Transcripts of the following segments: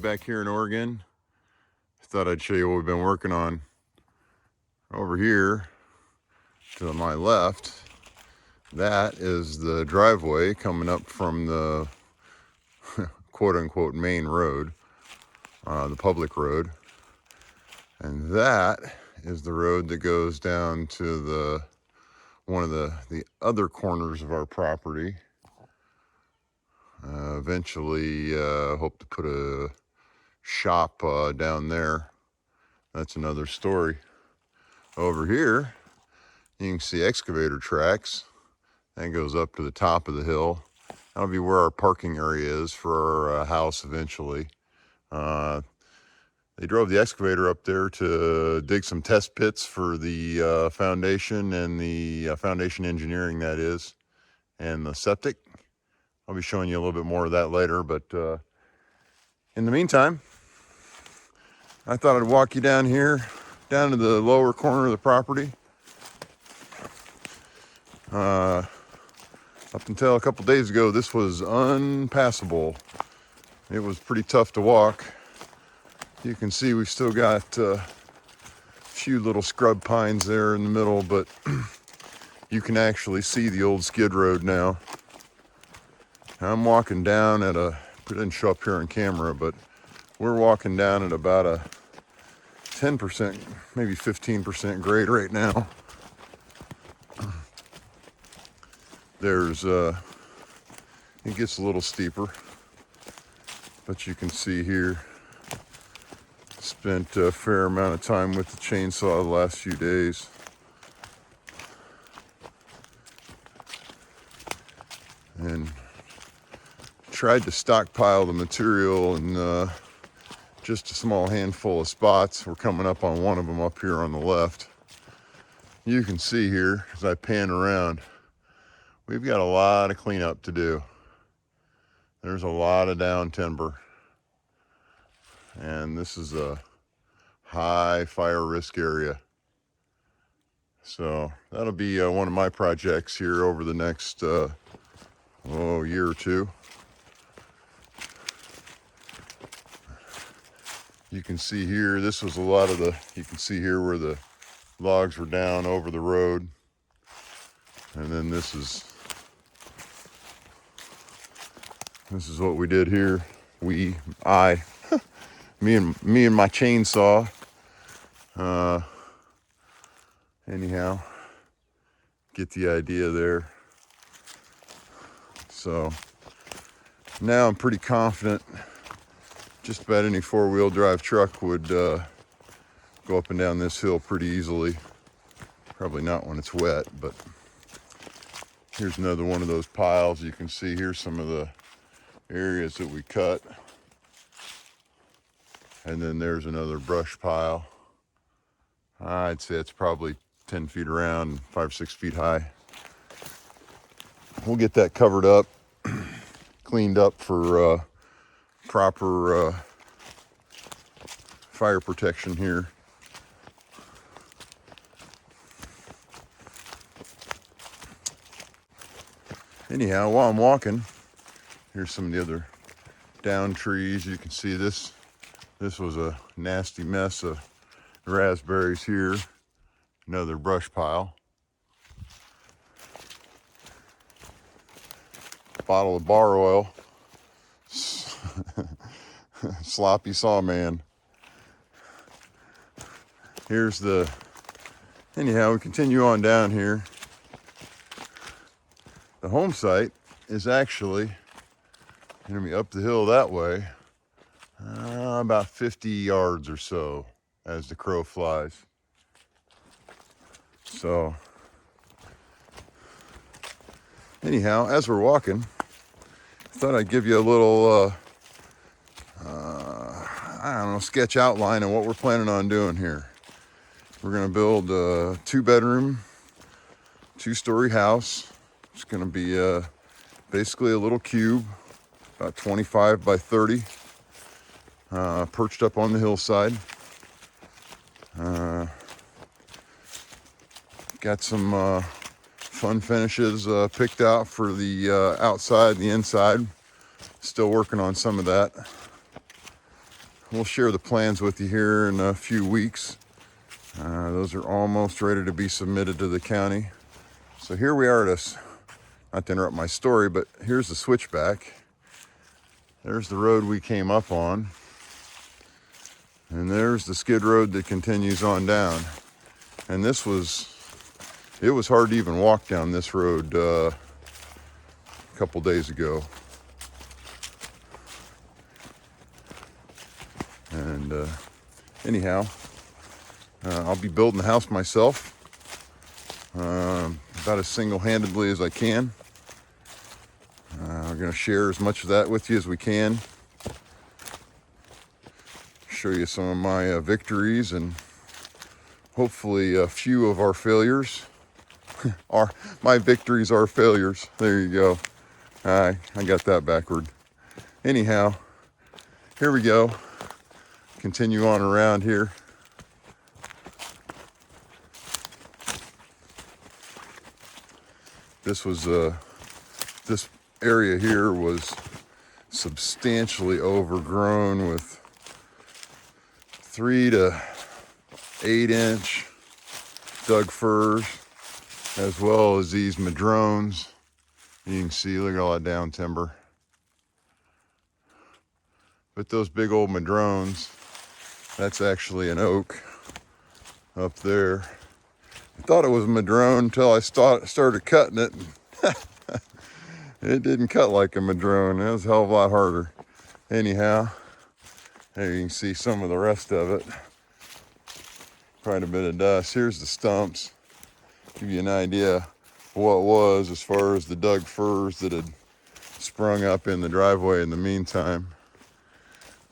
back here in Oregon. Thought I'd show you what we've been working on. Over here to my left, that is the driveway coming up from the quote-unquote main road, the public road. And that is the road that goes down to one of the other corners of our property. Eventually hope to put a shop down there. That's another story. Over here you can see excavator tracks. That goes up to the top of the hill. That'll be where our parking area is for our house eventually. They drove the excavator up there to dig some test pits for the foundation and the foundation engineering, that is, and the septic. I'll be showing you a little bit more of that later, but in the meantime, I thought I'd walk you down here, down to the lower corner of the property. Up until a couple days ago, this was unpassable. It was pretty tough to walk. You can see we've still got a few little scrub pines there in the middle, but you can actually see the old skid road now. I'm walking down at it didn't show up here on camera, but we're walking down at about a 10%, maybe 15% grade right now. There's, it gets a little steeper, but you can see here, spent a fair amount of time with the chainsaw the last few days. And tried to stockpile the material in just a small handful of spots. We're coming up on one of them up here on the left. You can see here, as I pan around, we've got a lot of cleanup to do. There's a lot of down timber. And this is a high fire risk area. So that'll be one of my projects here over the next year or two. You can see here, this was a lot of you can see here where the logs were down over the road. And then this is what we did here. Me and my chainsaw. Anyhow, get the idea there. So now I'm pretty confident just about any four-wheel drive truck would go up and down this hill pretty easily. Probably not when it's wet, but here's another one of those piles. You can see here some of the areas that we cut. And then there's another brush pile. I'd say it's probably 10 feet around, 5 or 6 feet high. We'll get that covered up, cleaned up for proper fire protection here. Anyhow, while I'm walking, here's some of the other down trees. You can see this was a nasty mess of raspberries here. Another brush pile. Bottle of bar oil. Sloppy sawman. Anyhow, we continue on down here. The home site is actually going to be up the hill that way, about 50 yards or so as the crow flies. So anyhow, as we're walking, I thought I'd give you a little sketch outline of what we're planning on doing here. We're going to build a 2-bedroom, 2-story house. It's going to be basically a little cube, about 25 by 30, perched up on the hillside. Got some fun finishes picked out for the outside, the inside. Still working on some of that. we'll share the plans with you here in a few weeks. Those are almost ready to be submitted to the county. So here we are at not to interrupt my story, but here's the switchback. There's the road we came up on. And there's the skid road that continues on down. And it was hard to even walk down this road a couple days ago. And anyhow, I'll be building the house myself, about as single-handedly as I can. We're going to share as much of that with you as we can. Show you some of my victories and hopefully a few of our failures. My victories are failures. There you go. I got that backward. Anyhow, here we go. Continue on around here. This area here was substantially overgrown with 3 to 8 inch Doug firs, as well as these madrones. You can see, look at all that down timber. But those big old madrones, that's actually an oak up there. I thought it was a madrone until I started cutting it. It didn't cut like a madrone. It was a hell of a lot harder. Anyhow, there you can see some of the rest of it. Quite a bit of dust. Here's the stumps. Give you an idea of what was as far as the Doug firs that had sprung up in the driveway in the meantime.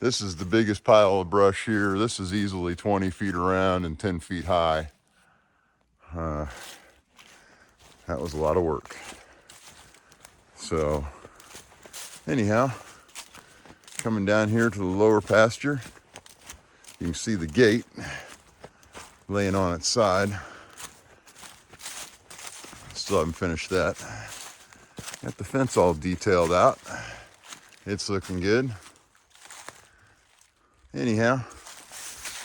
This is the biggest pile of brush here. This is easily 20 feet around and 10 feet high. That was a lot of work. So anyhow, coming down here to the lower pasture, you can see the gate laying on its side. Still haven't finished that. Got the fence all detailed out. It's looking good. Anyhow,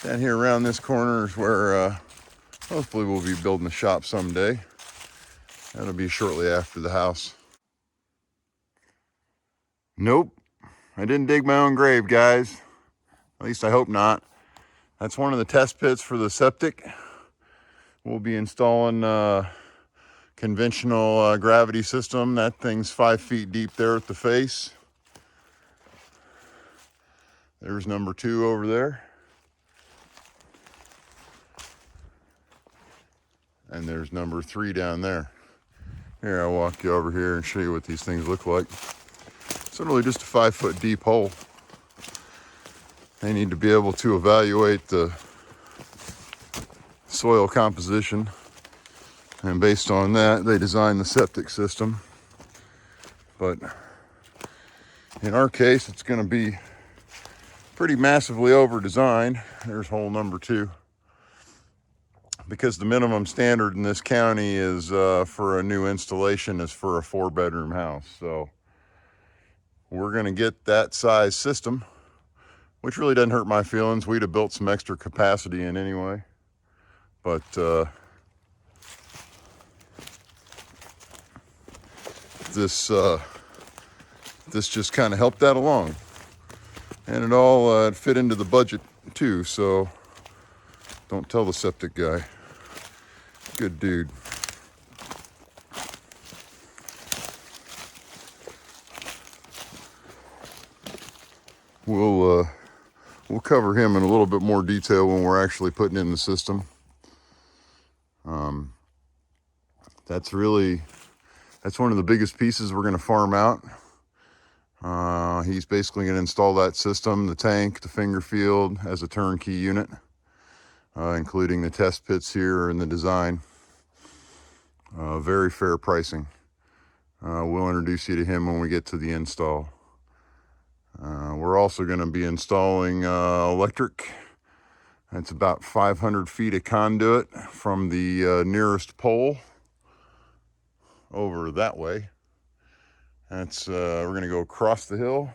down here around this corner is where hopefully we'll be building a shop someday. That'll be shortly after the house. Nope, I didn't dig my own grave, guys. At least I hope not. That's one of the test pits for the septic. We'll be installing a conventional gravity system. That thing's 5 feet deep there at the face. There's number 2 over there. And there's number 3 down there. Here, I'll walk you over here and show you what these things look like. It's literally just a 5 foot deep hole. They need to be able to evaluate the soil composition. And based on that, they designed the septic system. But in our case, it's going to be pretty massively over-designed. There's hole number 2. Because the minimum standard in this county is for a new installation is for a 4-bedroom house. So we're going to get that size system, which really doesn't hurt my feelings. We'd have built some extra capacity in anyway. But this just kind of helped that along. And it all fit into the budget too, so don't tell the septic guy. Good dude. We'll cover him in a little bit more detail when we're actually putting in the system. That's one of the biggest pieces we're going to farm out. He's basically going to install that system, the tank, the finger field as a turnkey unit, including the test pits here and the design. Very fair pricing. We'll introduce you to him when we get to the install. We're also going to be installing electric. It's about 500 feet of conduit from the nearest pole over that way. We're going to go across the hill.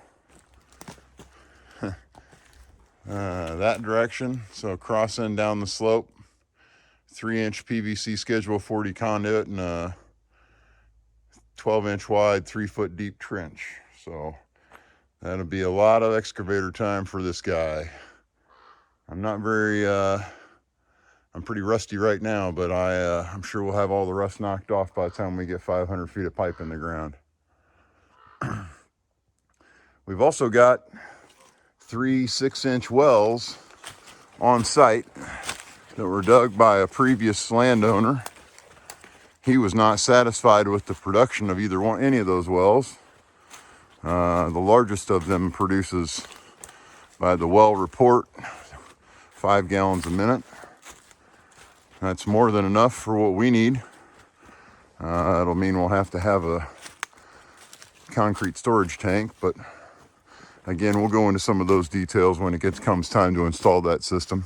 that direction. So crossing down the slope, 3-inch PVC Schedule 40 conduit and a 12-inch wide, 3-foot deep trench. So that'll be a lot of excavator time for this guy. I'm not very, I'm pretty rusty right now, but I'm sure we'll have all the rust knocked off by the time we get 500 feet of pipe in the ground. We've also got 3 6-inch wells on site that were dug by a previous landowner. He was not satisfied with the production of any of those wells. The largest of them produces, by the well report, 5 gallons a minute. That's more than enough for what we need. It'll mean we'll have to have a concrete storage tank, but again, we'll go into some of those details when it comes time to install that system.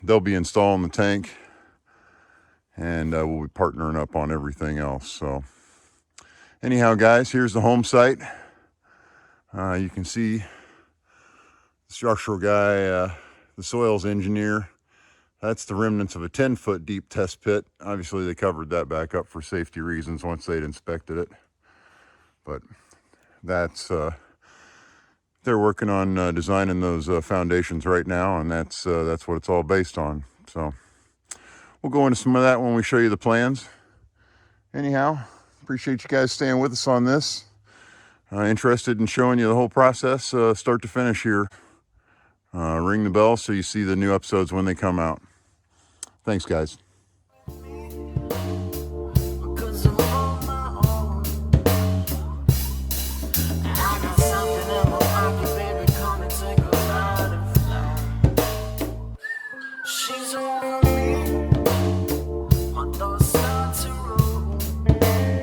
They'll be installing the tank, and we'll be partnering up on everything else. So anyhow, guys, here's the home site. You can see the structural guy, the soils engineer. That's the remnants of a 10-foot deep test pit. Obviously, they covered that back up for safety reasons once they'd inspected it. But that's, they're working on designing those foundations right now, and that's what it's all based on. So we'll go into some of that when we show you the plans. Anyhow, appreciate you guys staying with us on this. Interested in showing you the whole process, start to finish here. Ring the bell so you see the new episodes when they come out. Thanks, guys.